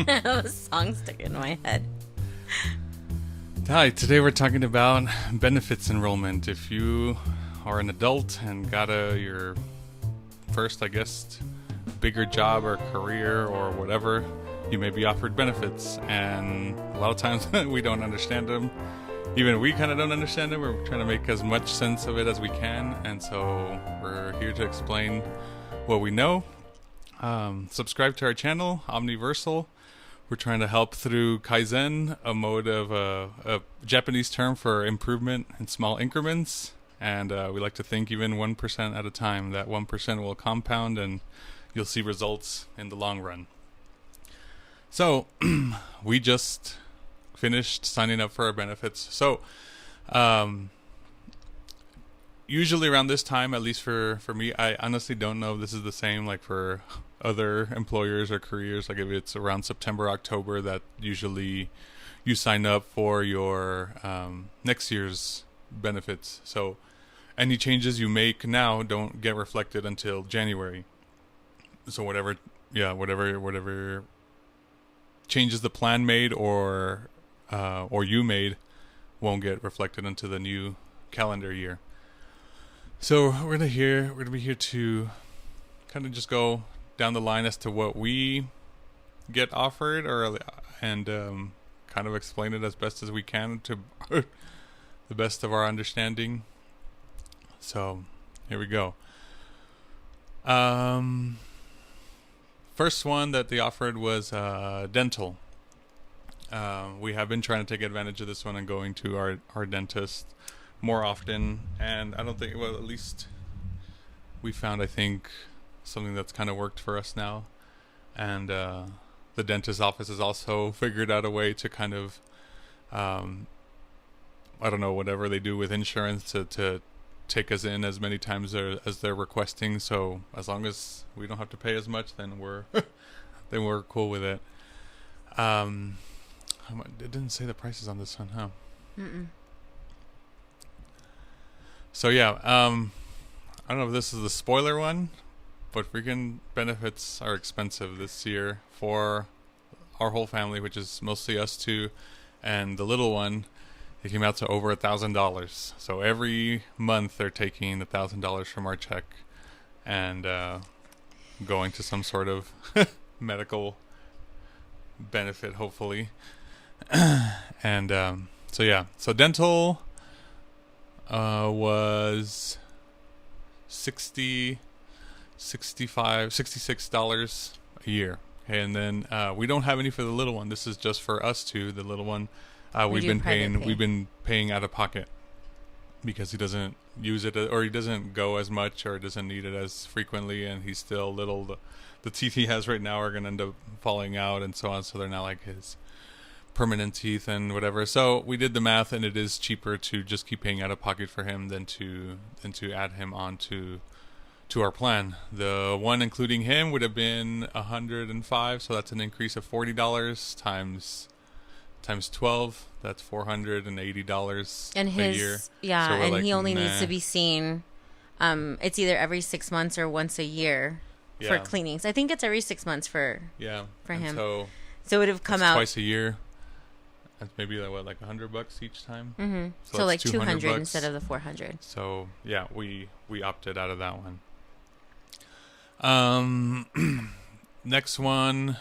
A song stuck in my head. Hi, today we're talking about benefits enrollment. If you are an adult and got your first, I guess, bigger job or career or whatever, you may be offered benefits. And a lot of times we don't understand them. Even we kind of don't understand them. We're trying to make as much sense of it as we can. And so we're here to explain what we know. Subscribe to our channel, Omni-Versal. We're trying to help through Kaizen, a mode of a Japanese term for improvement in small increments. And we like to think even 1% at a time. That 1% will compound and you'll see results in the long run. So we just finished signing up for our benefits. So usually around this time, at least for me, I honestly don't know if this is the same like for other employers or careers. Like if it's around September, October, that usually you sign up for your next year's benefits. So any changes you make now don't get reflected until January. So whatever changes the plan made or you made won't get reflected until the new calendar year. So we're gonna be here to kind of just go down the line as to what we get offered, and kind of explain it as best as we can to the best of our understanding. So here we go. First one that they offered was dental. We have been trying to take advantage of this one and going to our dentist more often, and I don't think, well, at least we found, I think, something that's kind of worked for us now. And the dentist office has also figured out a way to kind of I don't know, whatever they do with insurance to take us in as many times as they're requesting. So as long as we don't have to pay as much, then we're cool with it. It didn't say the prices on this one, huh? Mm-mm. So yeah, I don't know if this is the spoiler one, but freaking benefits are expensive this year for our whole family, which is mostly us two, and the little one. It came out to over $1,000. So every month they're taking $1,000 from our check and going to some sort of medical benefit, hopefully. And so yeah, so dental was $66 a year. Okay, and then we don't have any for the little one. This is just for us two. The little one, we've been paying out of pocket because he doesn't use it, or he doesn't go as much, or doesn't need it as frequently, and he's still little. The teeth he has right now are going to end up falling out and so on, so they're not like his permanent teeth and whatever. So we did the math, and it is cheaper to just keep paying out of pocket for him than to add him on to our plan. The one including him would have been $105, so that's an increase of $40 times 12. That's $480 and a year. Yeah, so and like, he only needs to be seen. It's either every 6 months or once a year for cleanings. I think it's every 6 months for him. So it would have come out twice a year. That's maybe like $100 each time. Mm-hmm. So like 200 bucks. instead of the 400. So yeah, we opted out of that one. Next one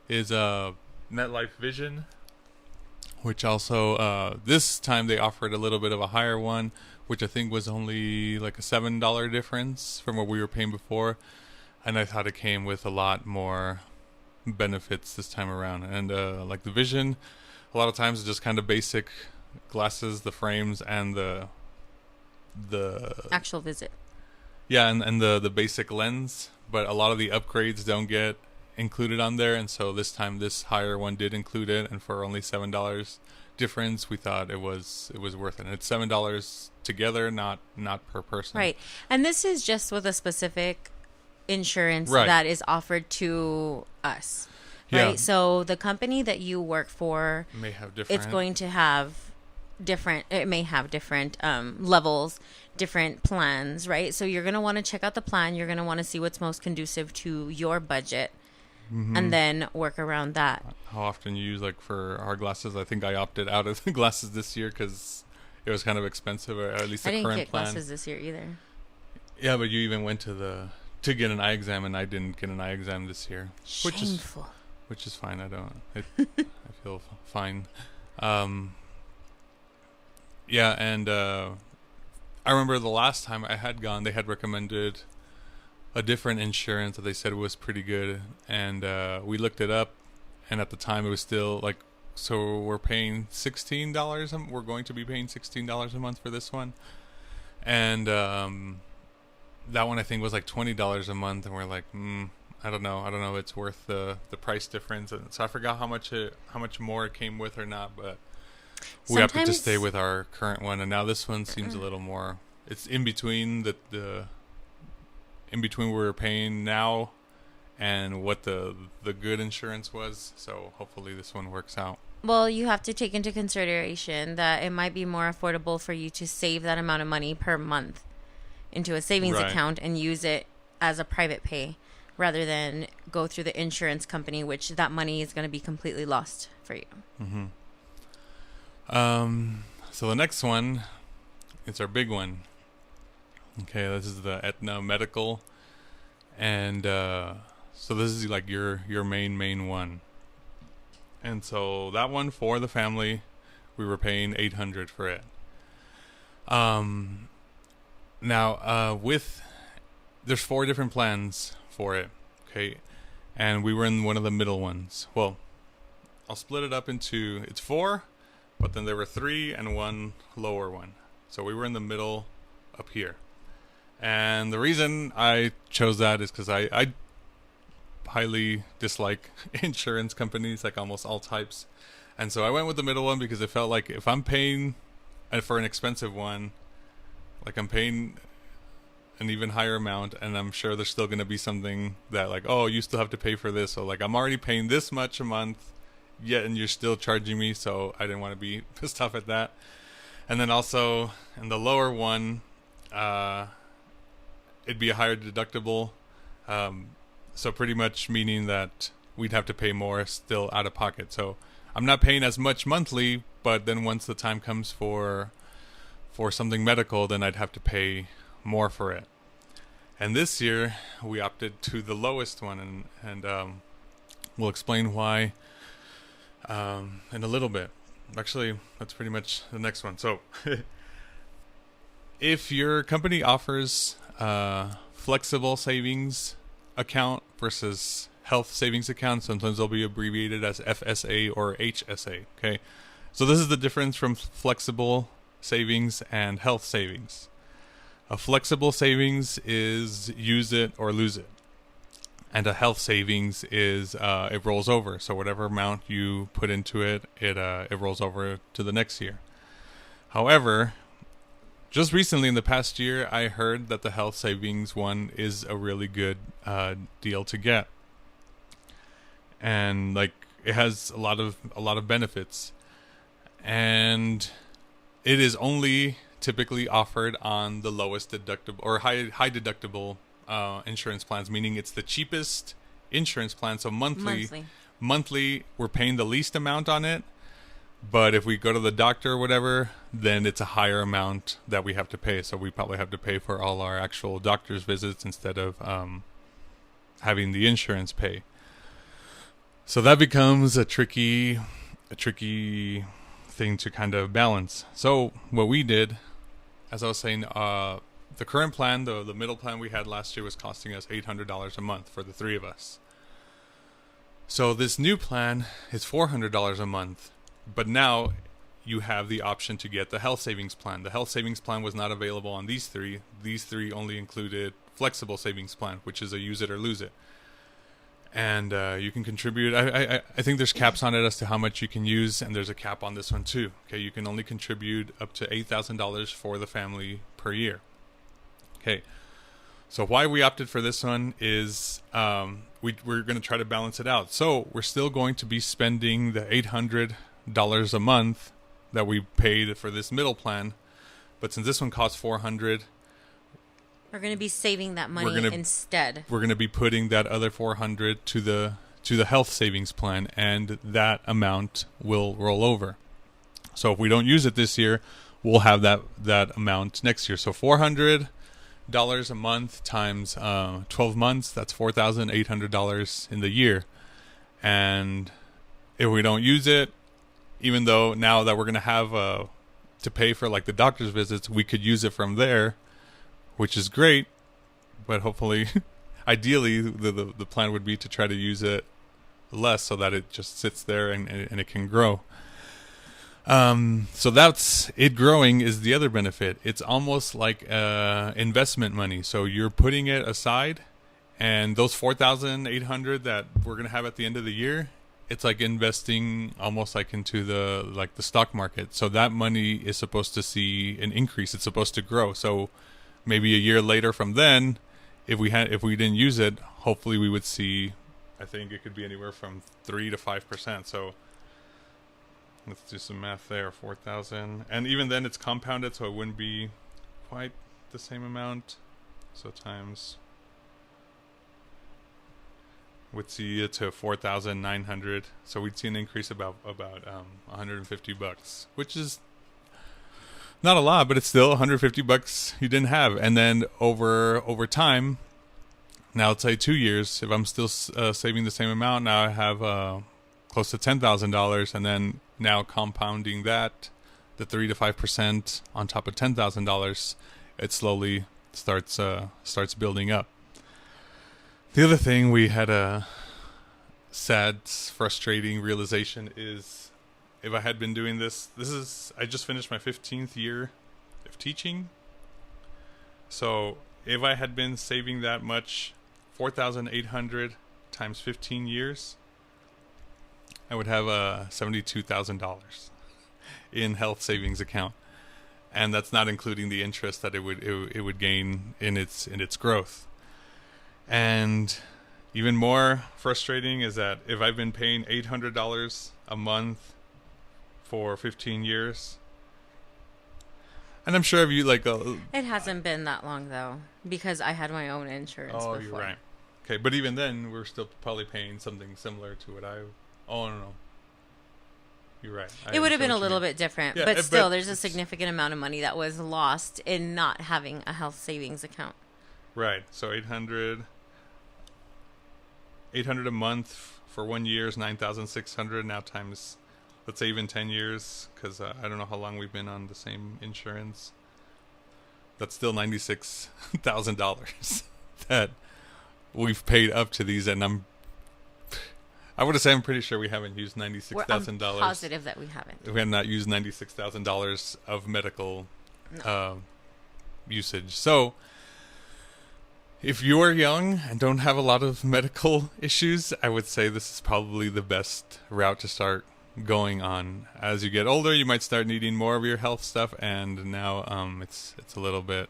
is MetLife Vision, which also this time they offered a little bit of a higher one, which I think was only like a $7 difference from what we were paying before, and I thought it came with a lot more benefits this time around. And like the Vision, a lot of times it's just kind of basic glasses, the frames, and the actual visit. Yeah, and the basic lens, but a lot of the upgrades don't get included on there, and so this time this higher one did include it, and for only $7 difference, we thought it was worth it. And it's $7 together, not per person. Right, and this is just with a specific insurance that is offered to us. Right, Yeah. so the company that you work for may have different. It's going to have different. It may have different levels, different plans, right? So you're going to want to check out the plan. You're going to want to see what's most conducive to your budget. and then work around that. How often you use, like, for our glasses? I think I opted out of the glasses this year because it was kind of expensive, or at least the current plan. I didn't get glasses this year either. Yeah, but you even went to get an eye exam, and I didn't get an eye exam this year. Shameful. Which is fine. I feel fine. Yeah, and I remember the last time I had gone, they had recommended a different insurance that they said was pretty good, and we looked it up, and at the time it was still like, so we're paying $16. We're going to be paying $16 a month for this one, and that one I think was like $20 a month, and we're like, I don't know if it's worth the price difference. And so I forgot how much more it came with or not, but we opted to stay with our current one, and now this one seems a little more. It's in between the in between what we're paying now and what the good insurance was. So hopefully this one works out. Well, you have to take into consideration that it might be more affordable for you to save that amount of money per month into a savings account and use it as a private pay rather than go through the insurance company, which that money is going to be completely lost for you. Mm-hmm. So the next one, it's our big one. Okay, this is the Aetna Medical, and so this is like your main one. And so that one for the family, we were paying $800 for it. Now there's 4 different plans for it, okay, and we were in one of the middle ones. Well, I'll split it up into, it's 4, but then there were 3 and 1 lower one. So we were in the middle up here. And the reason I chose that is because I highly dislike insurance companies, like almost all types. And so I went with the middle one because it felt like if I'm paying for an expensive one, like I'm paying an even higher amount, and I'm sure there's still going to be something that like, oh, you still have to pay for this. So like I'm already paying this much a month, yet and you're still charging me. So I didn't want to be pissed off at that. And then also in the lower one, it'd be a higher deductible. So pretty much meaning that we'd have to pay more still out of pocket. So I'm not paying as much monthly, but then once the time comes for something medical, then I'd have to pay more for it. And this year we opted to the lowest one, and we'll explain why in a little bit. Actually, that's pretty much the next one. So if your company offers flexible savings account versus health savings account, sometimes they'll be abbreviated as FSA or HSA. Okay, so this is the difference from flexible savings and health savings. A flexible savings is use it or lose it, and a health savings is it rolls over. So whatever amount you put into it, it rolls over to the next year. However, just recently in the past year, I heard that the health savings one is a really good deal to get, and like it has a lot of benefits, and it is only typically offered on the lowest deductible or high deductible insurance plans, meaning it's the cheapest insurance plan. So monthly we're paying the least amount on it. But if we go to the doctor or whatever, then it's a higher amount that we have to pay. So we probably have to pay for all our actual doctor's visits instead of having the insurance pay. So that becomes a tricky thing to kind of balance. So what we did, as I was saying, the current plan, the middle plan we had last year was costing us $800 a month for the 3 of us. So this new plan is $400 a month. But now you have the option to get the health savings plan. The health savings plan was not available on these 3. These 3 only included flexible savings plan, which is a use it or lose it. And you can contribute. I think there's caps on it as to how much you can use, and there's a cap on this one too. Okay, you can only contribute up to $8,000 for the family per year. Okay, so why we opted for this one is we're going to try to balance it out. So we're still going to be spending the $800 a month that we paid for this middle plan, but since this one costs $400, we're going to be saving that money instead. We're going to be putting that other $400 to to the health savings plan, and that amount will roll over. So if we don't use it this year, we'll have that amount next year. So $400 a month times 12 months, that's $4,800 in the year. And if we don't use it, even though now that we're going to have to pay for like the doctor's visits, we could use it from there, which is great. But hopefully, ideally, the plan would be to try to use it less so that it just sits there and it can grow. So that's it. Growing is the other benefit. It's almost like investment money. So you're putting it aside, and those $4,800 that we're gonna have at the end of the year, it's like investing almost like into the stock market. So that money is supposed to see an increase. It's supposed to grow. So maybe a year later from then, if we didn't use it, hopefully we would see, I think it could be anywhere from 3 to 5%. So let's do some math there. 4,000, and even then it's compounded, so it wouldn't be quite the same amount. So times would see it to 4,900. So we'd see an increase about $150, which is not a lot, but it's still $150 you didn't have. And then over time, now let's say 2 years, if I'm still saving the same amount, now I have close to $10,000, and then now compounding that, the 3 to 5% on top of $10,000, it slowly starts building up. The other thing we had a sad, frustrating realization is, if I had been doing this is, I just finished my 15th year of teaching. So if I had been saving that much, 4,800 times 15 years, I would have $72,000 in health savings account, and that's not including the interest that it would gain in its growth. And even more frustrating is that if I've been paying $800 a month for 15 years, and I'm sure if you it hasn't been that long though, because I had my own insurance before. You're right. Okay, but even then, we're still probably paying something similar to what Oh, no. You're right. It would have been a little bit different, yeah, but still, there's a significant amount of money that was lost in not having a health savings account. Right. So $800 a month for 1 year is $9,600. Now times, let's say even 10 years, because I don't know how long we've been on the same insurance. That's still $96,000 that we've paid up to these, and I would say I'm pretty sure we haven't used $96,000. I'm positive that we haven't. We have not used $96,000 of medical usage. So if you're young and don't have a lot of medical issues, I would say this is probably the best route to start going on. As you get older, you might start needing more of your health stuff, and now it's a little bit.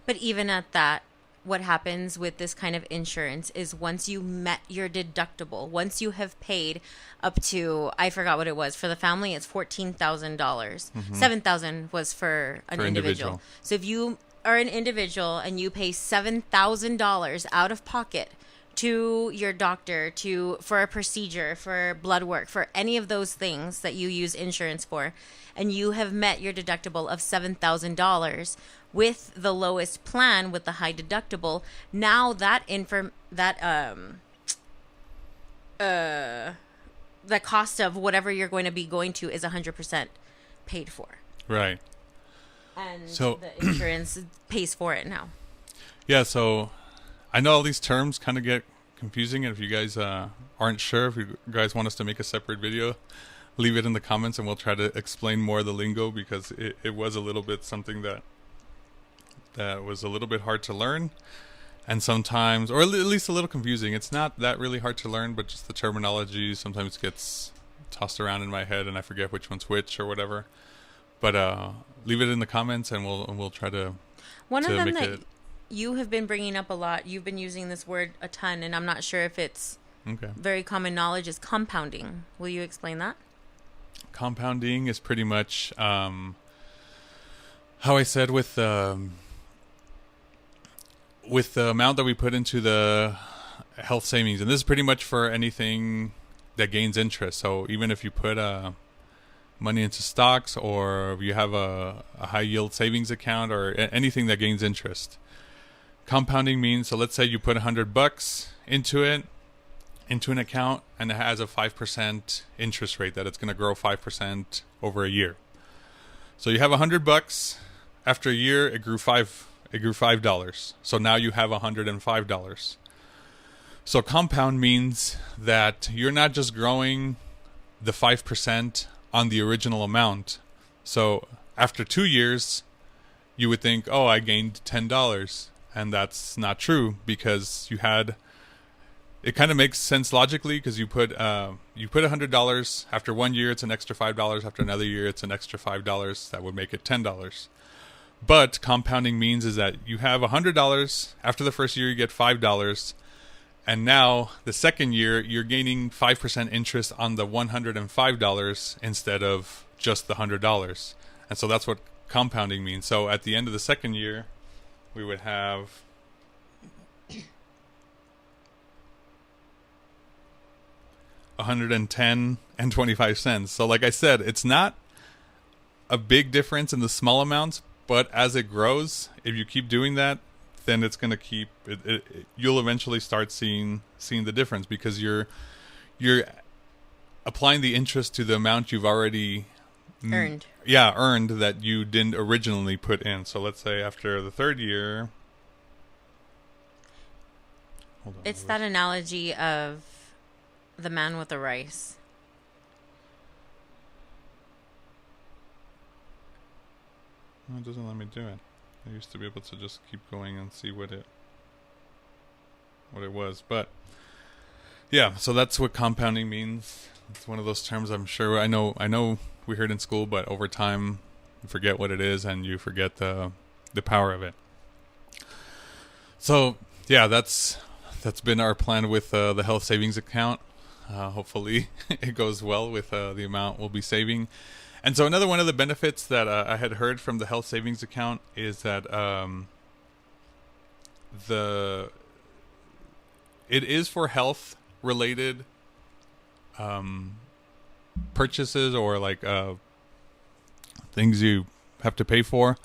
But even at that, what happens with this kind of insurance is once you met your deductible, once you have paid up to, I forgot what it was, for the family it's $14,000. $7,000 was for an individual. So if you are an individual and you pay $7,000 out of pocket to your doctor for a procedure, for blood work, for any of those things that you use insurance for, and you have met your deductible of $7,000 with the lowest plan with the high deductible, now the cost of whatever you're going to be going to is 100% paid for. Right. And so the insurance pays for it now. Yeah, so I know all these terms kind of get confusing, and if you guys aren't sure, if you guys want us to make a separate video, leave it in the comments and we'll try to explain more of the lingo, because it was a little bit something that was a little bit hard to learn, and sometimes, or at least a little confusing. It's not that really hard to learn, but just the terminology sometimes gets tossed around in my head and I forget which one's which or whatever. But leave it in the comments and we'll try to One of them that you have been bringing up a lot, you've been using this word a ton, and I'm not sure if it's very common knowledge, is compounding. Will you explain that? Compounding is pretty much how I said with the amount that we put into the health savings, and this is pretty much for anything that gains interest. So even if you put money into stocks, or you have a high yield savings account, or anything that gains interest. Compounding means, so let's say you put $100 into an account, and it has a 5% interest rate that it's going to grow 5% over a year. So you have $100. After a year, it grew $5. So now you have $105. So compound means that you're not just growing the 5% on the original amount. So after 2 years, you would think, oh, I gained $10. And that's not true, because it kind of makes sense logically, because you put $100. After 1 year, it's an extra $5. After another year, it's an extra $5. That would make it $10. But compounding means is that you have $100. After the first year, you get $5. And now the second year, you're gaining 5% interest on the $105 instead of just the $100. And so that's what compounding means. So at the end of the second year, we would have $110.25. So like I said, it's not a big difference in the small amounts, but as it grows, if you keep doing that, then it's going to keep you'll eventually start seeing the difference, because you're applying the interest to the amount you've already earned that you didn't originally put in. So let's say after the third year, it's that analogy of the man with the rice. It doesn't let me do it. I used to be able to just keep going and see what it was. But yeah, so that's what compounding means. It's one of those terms I'm sure I know we heard in school, but over time you forget what it is, and you forget the power of it. So yeah, that's been our plan with the health savings account. Hopefully it goes well with the amount we'll be saving. And so another one of the benefits that I had heard from the health savings account is that it is for health related purchases, or like things you have to pay for.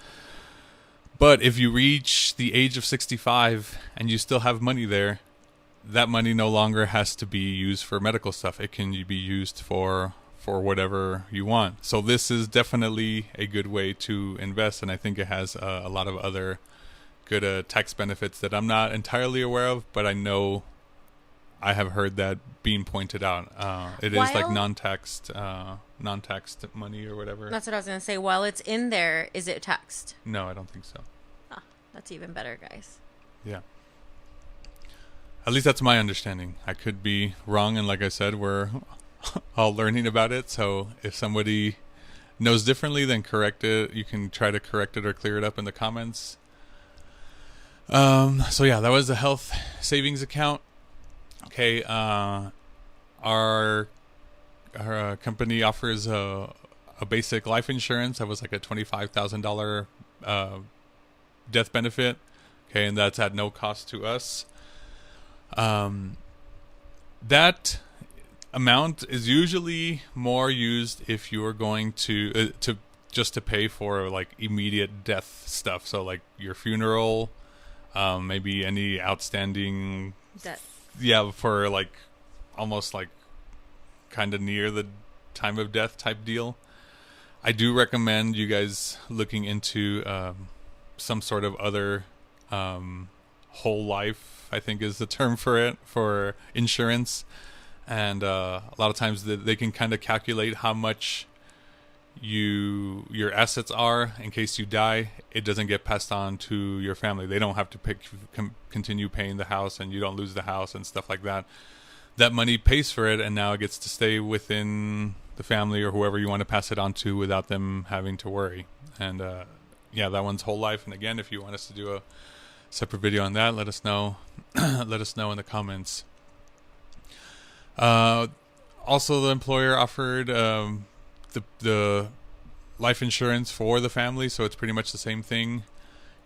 But if you reach the age of 65 and you still have money there, that money no longer has to be used for medical stuff. It can be used for whatever you want. So this is definitely a good way to invest, and I think it has a lot of other good tax benefits that I'm not entirely aware of, but I know I have heard that being pointed out. It is like non-taxed money or whatever. That's what I was going to say. While it's in there, is it taxed? No, I don't think so. Ah, that's even better, guys. Yeah. At least that's my understanding. I could be wrong, and like I said, we're all learning about it. So if somebody knows differently, then correct it. You can try to correct it or clear it up in the comments. So yeah, that was the health savings account. Okay, our company offers a basic life insurance that was like a $25,000 death benefit. Okay, and that's at no cost to us. That amount is usually more used if you are going to just to pay for like immediate death stuff. So like your funeral, maybe any outstanding death. Yeah, for like almost like kind of near the time of death type deal. I do recommend you guys looking into some sort of other whole life, I think is the term for it, for insurance. And a lot of times they can kind of calculate how much your assets are in case you die. It doesn't get passed on to your family. They don't have to continue paying the house, and you don't lose the house and stuff like that. That money pays for it, and now it gets to stay within the family or whoever you want to pass it on to without them having to worry. And yeah, that one's whole life. And again, if you want us to do a separate video on that, let us know. Let us know in the comments. Also, the employer offered the life insurance for the family, so it's pretty much the same thing.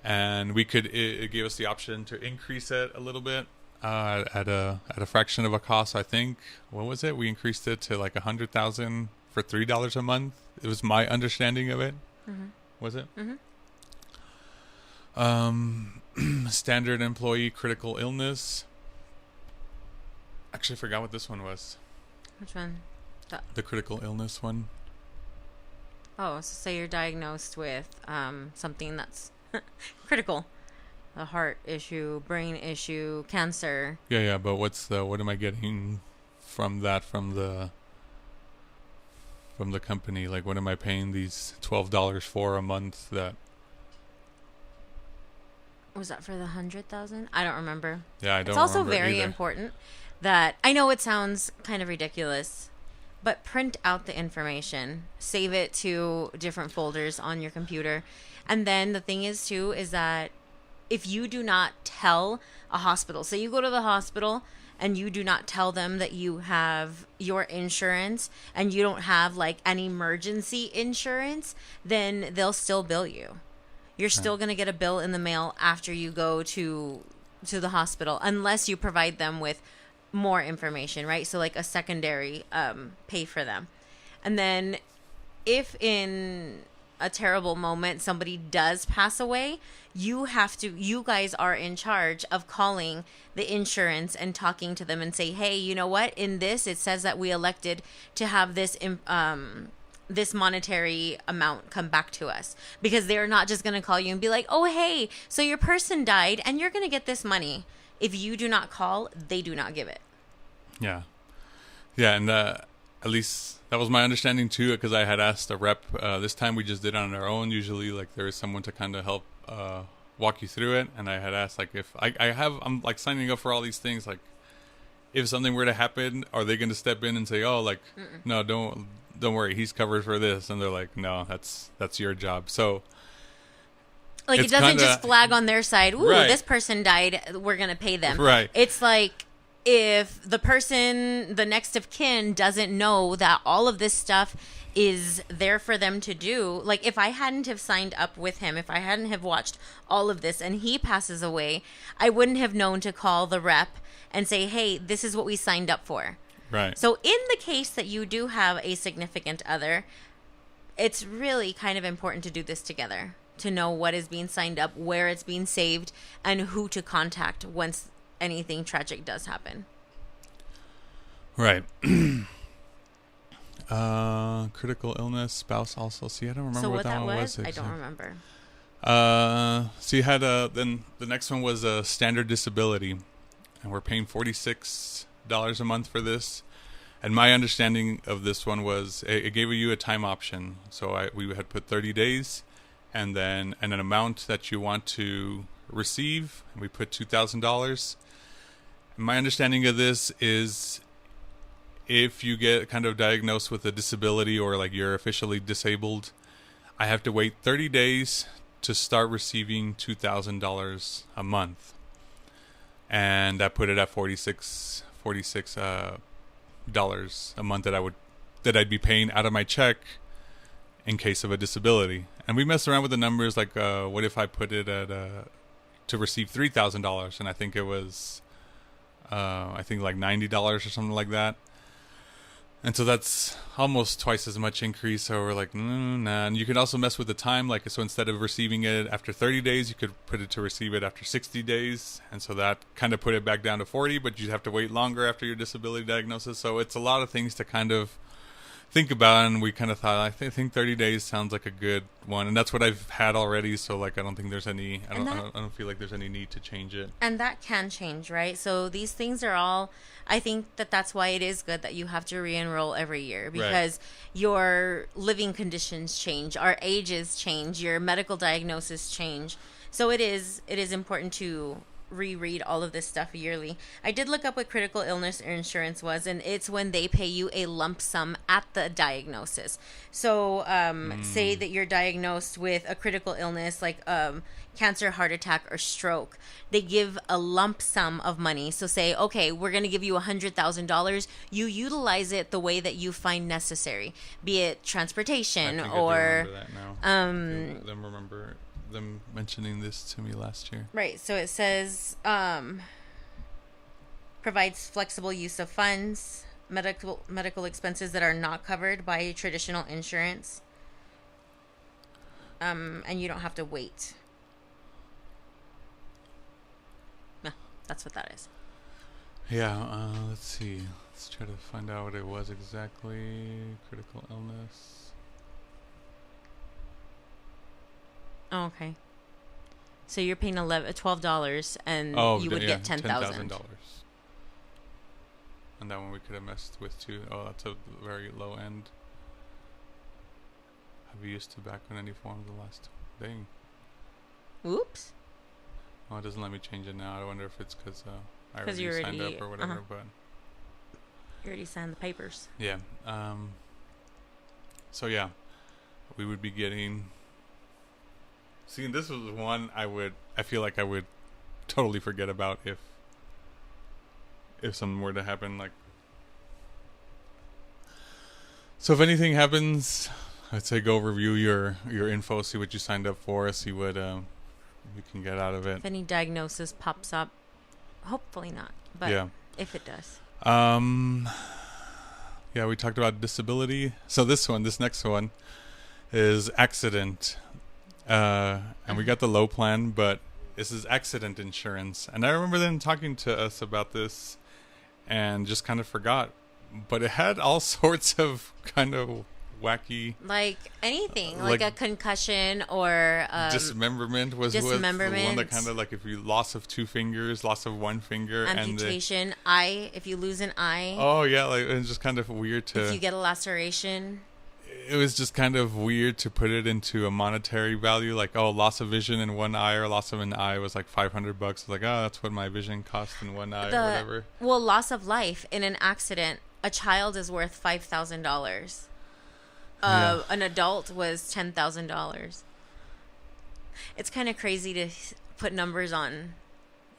And it gave us the option to increase it a little bit. at a fraction of a cost. I think, what was it? We increased it to like 100,000 for $3 a month. It was my understanding of it. Mm-hmm. Was it? Mm-hmm. Standard employee critical illness. Actually, I forgot what this one was. Which one? The critical illness one. Oh, so say you're diagnosed with something that's critical. A heart issue, brain issue, cancer. Yeah, but what am I getting from that from the company? Like, what am I paying these $12 for a month? That was that for the 100,000? I don't remember. Yeah, I don't. It's also remember very either. important that I know it sounds kind of ridiculous, but print out the information, save it to different folders on your computer, and then the thing is too is that if you do not tell a hospital, say you go to the hospital and you do not tell them that you have your insurance and you don't have like an emergency insurance, then they'll still bill you. You're still going to get a bill in the mail after you go to the hospital unless you provide them with more information, right? So like a secondary pay for them. And then if in a terrible moment somebody does pass away, you guys are in charge of calling the insurance and talking to them and say, hey, you know what, in this it says that we elected to have this this monetary amount come back to us, because they're not just going to call you and be like, oh hey, so your person died and you're going to get this money. If you do not call, they do not give it. Yeah, and at least that was my understanding too, because I had asked a rep. This time we just did it on our own. Usually, like, there is someone to kind of help walk you through it. And I had asked, like, if I'm like signing up for all these things, like, if something were to happen, are they going to step in and say, oh, like, no, don't worry, he's covered for this? And they're like, no, that's your job. So, like, it doesn't just flag on their side, ooh, right, this person died, we're going to pay them. Right. It's like, if the person, the next of kin, doesn't know that all of this stuff is there for them to do, like, if I hadn't have signed up with him, if I hadn't have watched all of this and he passes away, I wouldn't have known to call the rep and say, hey, this is what we signed up for. Right. So in the case that you do have a significant other, it's really kind of important to do this together, to know what is being signed up, where it's being saved, and who to contact once anything tragic does happen. Right. Critical illness, spouse also. See, I don't remember what that one was. I don't remember. So you had then the next one was a standard disability, and we're paying $46 a month for this. And my understanding of this one was it gave you a time option. So we had put 30 days, and then an amount that you want to receive, and we put $2,000. My understanding of this is if you get kind of diagnosed with a disability, or like you're officially disabled, I have to wait 30 days to start receiving $2,000 a month. And that put it at $46 a month that I'd be paying out of my check in case of a disability. And we messed around with the numbers, like what if I put it at to receive $3,000, and I think it was like $90 or something like that. And so that's almost twice as much increase. So we're like, nah. And you can also mess with the time. Like, so instead of receiving it after 30 days, you could put it to receive it after 60 days. And so that kind of put it back down to 40, but you have to wait longer after your disability diagnosis. So it's a lot of things to kind of think about. And we kind of thought, I think 30 days sounds like a good one. And that's what I've had already. So like, I don't think there's any, I don't feel like there's any need to change it. And that can change, right? So these things are all, I think that's why it is good that you have to re-enroll every year, because your living conditions change, our ages change, your medical diagnosis change. So it is important to reread all of this stuff yearly. I did look up what critical illness insurance was, and it's when they pay you a lump sum at the diagnosis. So say that you're diagnosed with a critical illness like cancer, heart attack, or stroke. They give a lump sum of money. So say, okay, we're going to give you $100,000. You utilize it the way that you find necessary, be it transportation or I remember them mentioning this to me last year. Right. So it says provides flexible use of funds, medical expenses that are not covered by traditional insurance, and you don't have to wait. No, that's what that is. Yeah, let's see. Let's try to find out what it was exactly. Critical illness. Oh, okay. So you're paying $12, and you would get $10,000. And that one we could have messed with too. Oh, that's a very low end. Have you used tobacco in any form the last thing? Oops. Oh, it doesn't let me change it now. I wonder if it's because I already signed up or whatever. But you already signed the papers. Yeah. So yeah, we would be getting. See, this was one I feel like I would totally forget about if something were to happen. Like, so if anything happens, I'd say go review your info, see what you signed up for, see what you can get out of it. If any diagnosis pops up, hopefully not, but yeah. If it does. Yeah, we talked about disability. So this next one is accident. And we got the low plan, but this is accident insurance. And I remember them talking to us about this and just kind of forgot. But it had all sorts of kind of wacky... Like anything, like a concussion or... dismemberment was the one that kind of like if you loss of 2 fingers, loss of 1 finger. Amputation, eye, if you lose an eye. Oh, yeah, like it's just kind of weird to... If you get a laceration... It was just kind of weird to put it into a monetary value, like, oh, loss of vision in one eye or loss of an eye was like $500. It's like, oh, that's what my vision cost in one eye or whatever. Well, loss of life in an accident, a child is worth $5,000. An adult was $10,000. It's kind of crazy to put numbers on,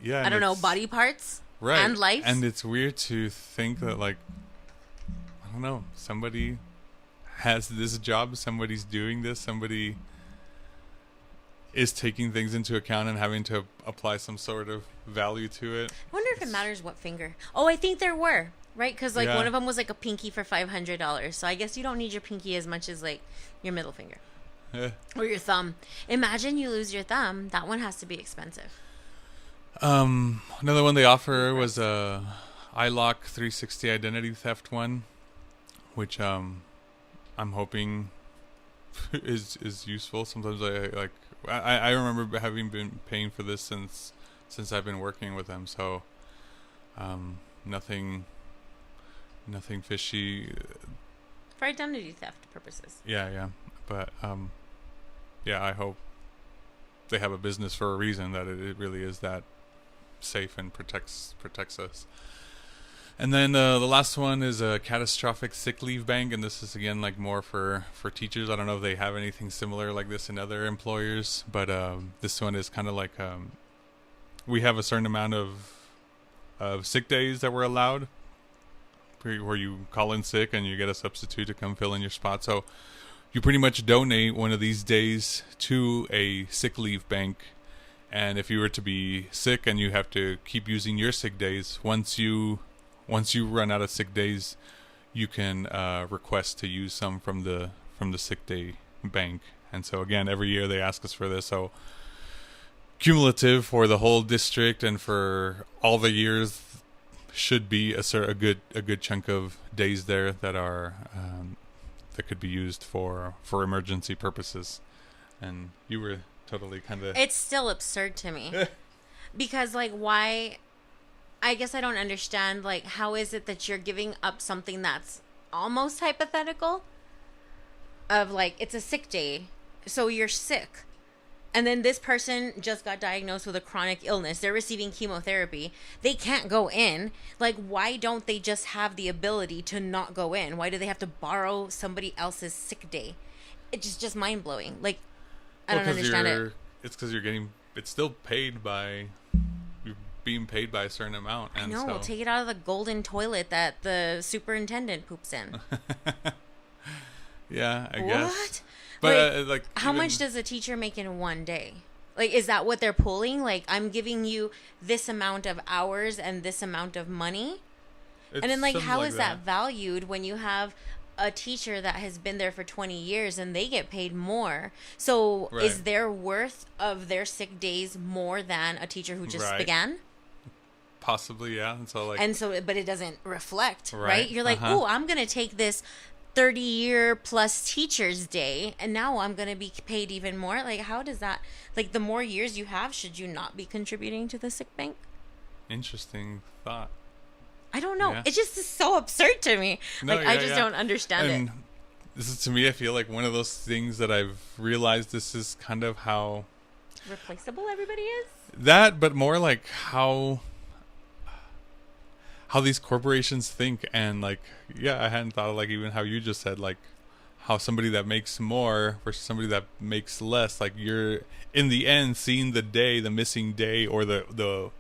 I don't know, body parts and life. And it's weird to think that, like, I don't know, somebody... has this job, somebody's doing this, somebody is taking things into account and having to apply some sort of value to it. I wonder if it matters what finger. Oh, I think there were, right? Because like one of them was like a pinky for $500. So I guess you don't need your pinky as much as like your middle finger or your thumb. Imagine you lose your thumb. That one has to be expensive. Another one they offer was a iLock 360 identity theft one, which I'm hoping is useful. Sometimes I remember having been paying for this since I've been working with them. So nothing fishy. For identity theft purposes. Yeah. But yeah, I hope they have a business for a reason, that it really is that safe and protects us. And then the last one is a catastrophic sick leave bank, and this is again like more for teachers. I don't know if they have anything similar like this in other employers, but this one is kind of like we have a certain amount of sick days that we're allowed, where you call in sick and you get a substitute to come fill in your spot. So you pretty much donate one of these days to a sick leave bank, and if you were to be sick and you have to keep using your sick days, once you run out of sick days, you can request to use some from the sick day bank. And so again, every year they ask us for this. So cumulative for the whole district and for all the years should be a good chunk of days there that are that could be used for emergency purposes. And you were totally kind of... It's still absurd to me. Because like, why... I guess I don't understand, like, how is it that you're giving up something that's almost hypothetical? Of, like, it's a sick day, so you're sick. And then this person just got diagnosed with a chronic illness. They're receiving chemotherapy. They can't go in. Like, why don't they just have the ability to not go in? Why do they have to borrow somebody else's sick day? It's just mind-blowing. Like, I don't understand it. It's because it's still paid by... being paid by a certain amount. And I know, we'll take it out of the golden toilet that the superintendent poops in. Yeah, I guess. What? But how much does a teacher make in one day? Like, is that what they're pulling? Like, I'm giving you this amount of hours and this amount of money? It's and then, like, something how like is that valued when you have a teacher that has been there for 20 years and they get paid more? So Right. is their worth of their sick days more than a teacher who just Right. began? Possibly, yeah. And so, like, And so, but it doesn't reflect, right? Right. You're like, oh, I'm going to take this 30-year plus teacher's day and now I'm going to be paid even more. Like, how does that, like, the more years you have, should you not be contributing to the sick bank? interesting thought. I don't know. Yeah. It just is so absurd to me. No, like, I yeah, just yeah. don't understand And it. this is, to me, I feel like one of those things that I've realized this is kind of how Replaceable everybody is? that, but more like how these corporations think. And like, yeah, I hadn't thought of, like, even how you just said, like, how somebody that makes more versus somebody that makes less, like, you're in the end seeing the day, the missing day, or the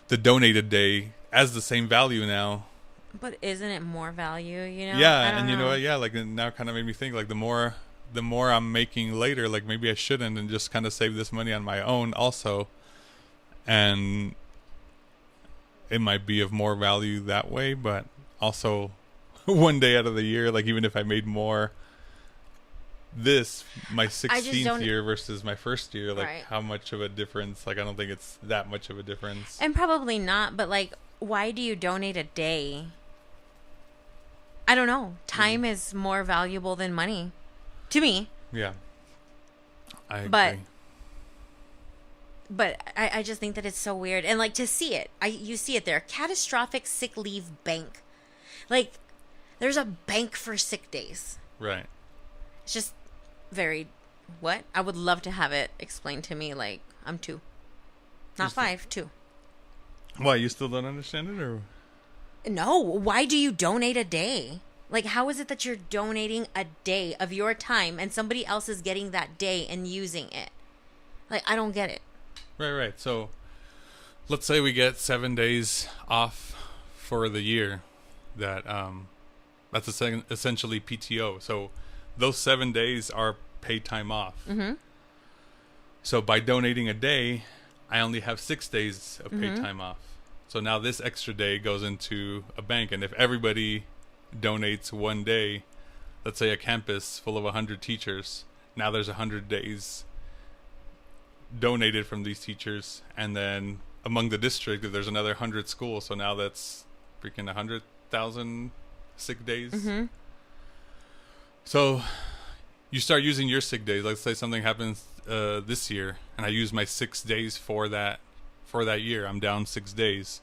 donated day as the same value now. But isn't it more value, you know? Yeah, I don't and you know know. what? Yeah, like, it now kind of made me think, like, the more I'm making later, like, maybe I shouldn't, and just kind of save this money on my own also. And it might be of more value that way, but also one day out of the year, like, even if I made more my 16th year versus my first year, like, Right. how much of a difference? Like, I don't think it's that much of a difference. And probably not, but like, why do you donate a day? I don't know. Time is more valuable than money to me. Yeah. I agree. But I just think that it's so weird. And like, to see it, you see it there. Catastrophic sick leave bank. Like, there's a bank for sick days. Right. It's just very, what? I would love to have it explained to me. Like, I'm 2. Not Just 5, 2. Why, you still don't understand it, or? No, why do you donate a day? Like, how is it that you're donating a day of your time and somebody else is getting that day and using it? Like, I don't get it. Right. So, let's say we get 7 days off for the year. That's essentially PTO. So, those 7 days are paid time off. Mm-hmm. So, by donating a day, I only have 6 days of paid Mm-hmm. time off. So now this extra day goes into a bank, and if everybody donates 1 day, let's say a campus full of 100 teachers, now there's 100 days donated from these teachers, and then among the district, if there's another 100 schools, so now that's freaking 100,000 sick days. Mm-hmm. So you start using your sick days. Let's say something happens this year, and I use my 6 days for that year. I'm down 6 days.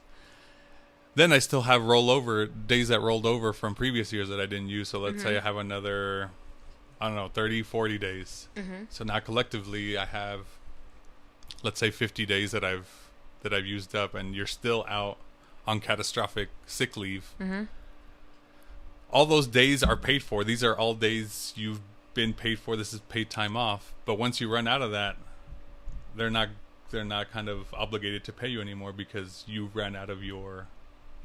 Then I still have days that rolled over from previous years that I didn't use. So let's say I have another, I don't know, 30, 40 days. Mm-hmm. So now collectively I have, let's say, 50 days that I've used up, and you're still out on catastrophic sick leave. Mm-hmm. All those days are paid for. These are all days you've been paid for. This is paid time off. But once you run out of that, they're not kind of obligated to pay you anymore because you ran out of your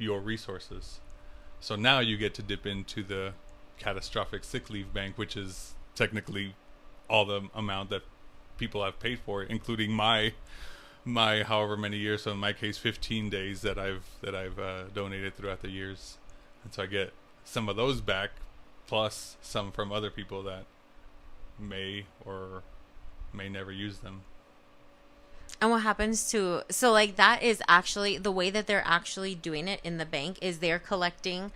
resources. So now you get to dip into the catastrophic sick leave bank, which is technically all the amount that people have paid for, including my however many years. So in my case, 15 days that I've donated throughout the years, and so I get some of those back, plus some from other people that may or may never use them. And what happens to, so like, that is actually the way that they're actually doing it in the bank is they're collecting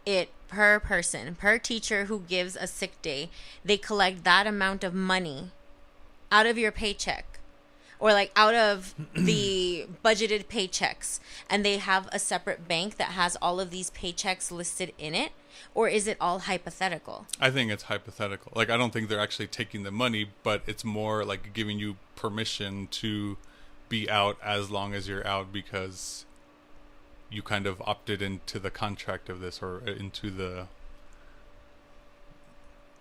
it per person, per teacher who gives a sick day. They collect that amount of money out of your paycheck, or like out of the budgeted paychecks, and they have a separate bank that has all of these paychecks listed in it. Or is it all hypothetical? I think it's hypothetical. Like, I don't think they're actually taking the money, but it's more like giving you permission to be out as long as you're out because you kind of opted into the contract of this, or into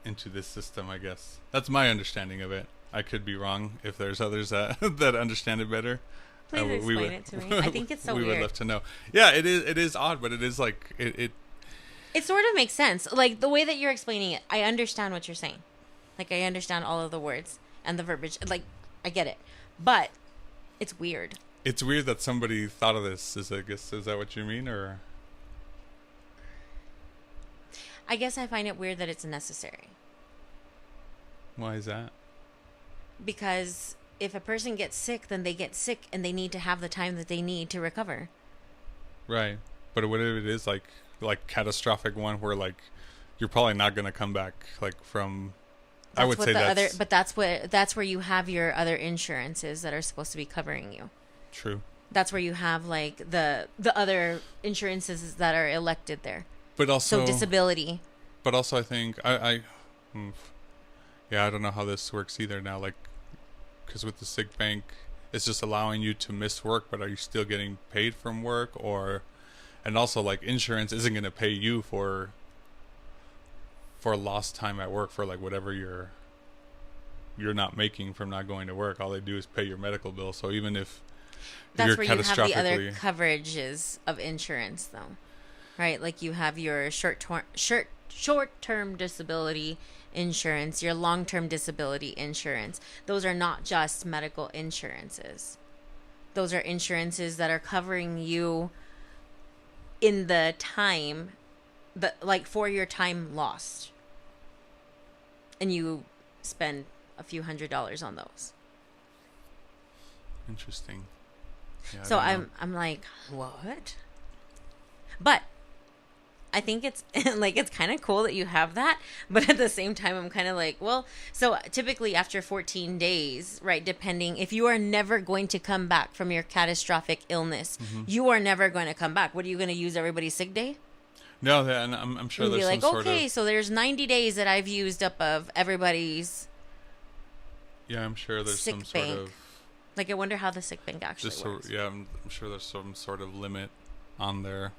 this system, I guess. That's my understanding of it. I could be wrong if there's others that understand it better. Please explain it to me. I think it's so we weird. would love to know. Yeah, it is odd, but it is like It sort of makes sense. Like, the way that you're explaining it, I understand what you're saying. Like, I understand all of the words and the verbiage. Like, I get it. But it's weird. It's weird that somebody thought of this. Is that what you mean, or? I guess I find it weird that it's necessary. Why is that? Because if a person gets sick, then they get sick and they need to have the time that they need to recover. Right. But what if it is like catastrophic one where like you're probably not going to come back like from I would say that's but that's where you have your other insurances that are supposed to be covering you. True. That's where you have like the other insurances that are elected there. But also disability. But also I think I don't know how this works either now, like because with the sick bank it's just allowing you to miss work, but are you still getting paid from work? Or and also like insurance isn't going to pay you for lost time at work for like whatever you're not making from not going to work. All they do is pay your medical bill. So even if that's where you have the other coverages of insurance though, right? Like you have your short-term disability insurance, your long-term disability insurance. Those are not just medical insurances. Those are insurances that are covering you in the time like for your time lost. And you spend a few $100s on those. Interesting. Yeah, so I'm like, what? But I think it's like it's kind of cool that you have that, but at the same time I'm kind of like, well, so typically after 14 days, right, depending if you are never going to come back from your catastrophic illness, you are never going to come back. What are you going to use everybody's sick day? No, and I'm sure there's like, some sort okay, of... so there's 90 days that I've used up of everybody's. Yeah, I'm sure there's some bank. Sort of. Like, I wonder how the sick bank actually works. Yeah, I'm sure there's some sort of limit on there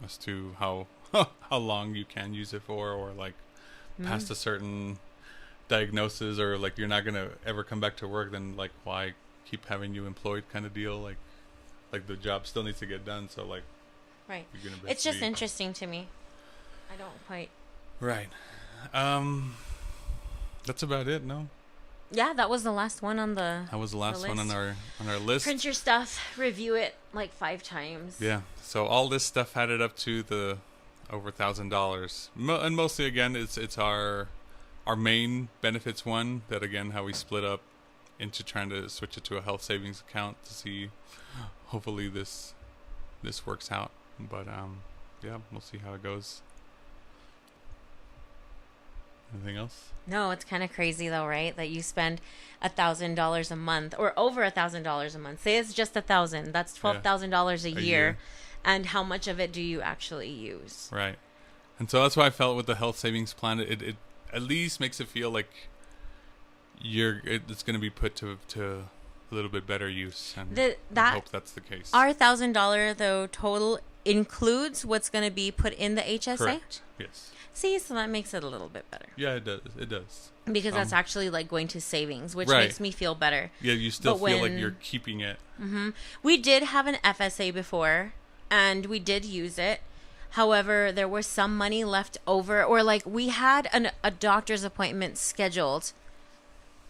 as to how long you can use it for, or like past a certain diagnosis, or like you're not gonna ever come back to work. Then like, why keep having you employed? Kind of deal. Like the job still needs to get done. So like. Right. It's just interesting to me. I don't quite. Right. That's about it, no? Yeah, that was the last one on the. That was the last one on our list. Print your stuff, review it like 5 times. Yeah. So all this stuff added up to the over $1,000, and mostly again it's our main benefits one. That again how we split up into trying to switch it to a health savings account to see. Hopefully this works out. But yeah, we'll see how it goes. Anything else? No, it's kind of crazy though, right? That you spend $1,000 a month, or over $1,000 a month. Say it's just 1,000. That's $12,000 a year. And how much of it do you actually use? Right. And so that's why I felt with the health savings plan, it at least makes it feel like it's going to be put to a little bit better use. And I hope that's the case. Our $1,000 though total includes what's going to be put in the HSA? Correct. Yes. See, so that makes it a little bit better. Yeah, it does. It does. Because that's actually like going to savings, which makes me feel better. Yeah, you still feel like you're keeping it. Mm-hmm. We did have an FSA before, and we did use it. However, there was some money left over, or like we had a doctor's appointment scheduled.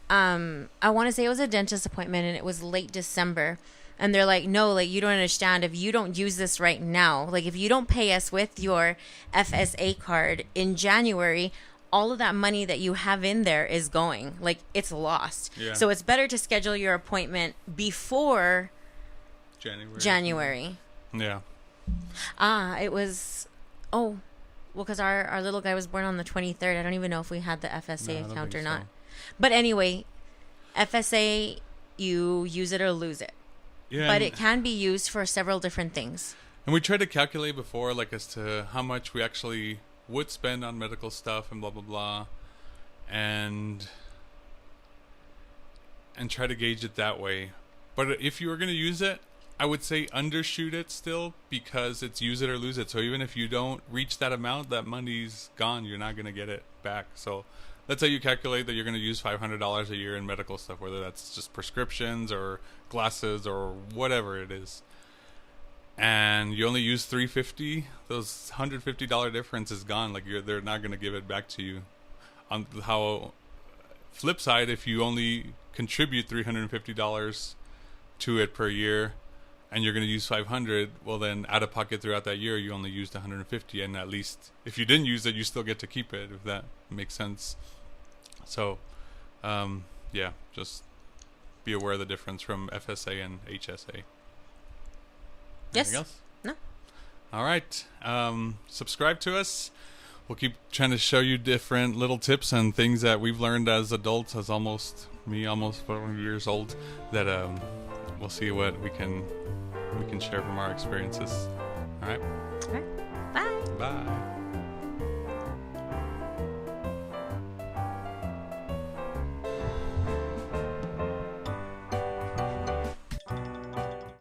I want to say it was a dentist appointment, and it was late December. And they're like, no, like, you don't understand. If you don't use this right now, like, if you don't pay us with your FSA card in January, all of that money that you have in there is going. Like, it's lost. Yeah. So it's better to schedule your appointment before January. Yeah. It was... Oh, well, because our little guy was born on the 23rd. I don't even know if we had the FSA account or not. So. But anyway, FSA, you use it or lose it. Yeah, but it can be used for several different things. And we tried to calculate before, like, as to how much we actually would spend on medical stuff and blah, blah, blah. And try to gauge it that way. But if you were going to use it, I would say undershoot it still, because it's use it or lose it. So even if you don't reach that amount, that money's gone. You're not going to get it back. So let's say you calculate that you're going to use $500 a year in medical stuff, whether that's just prescriptions or glasses or whatever it is, and you only use $350. Those $150 difference is gone. Like they're not going to give it back to you. On how flip side, if you only contribute $350 to it per year, and you're going to use 500, well then out of pocket throughout that year, you only used 150, and at least if you didn't use it, you still get to keep it, if that makes sense. So, yeah, just be aware of the difference from FSA and HSA. Yes. Anything else? No. All right. Subscribe to us. We'll keep trying to show you different little tips and things that we've learned as adults, as almost 4 years old, that we'll see what we can share from our experiences. All right. All right. Bye. Bye.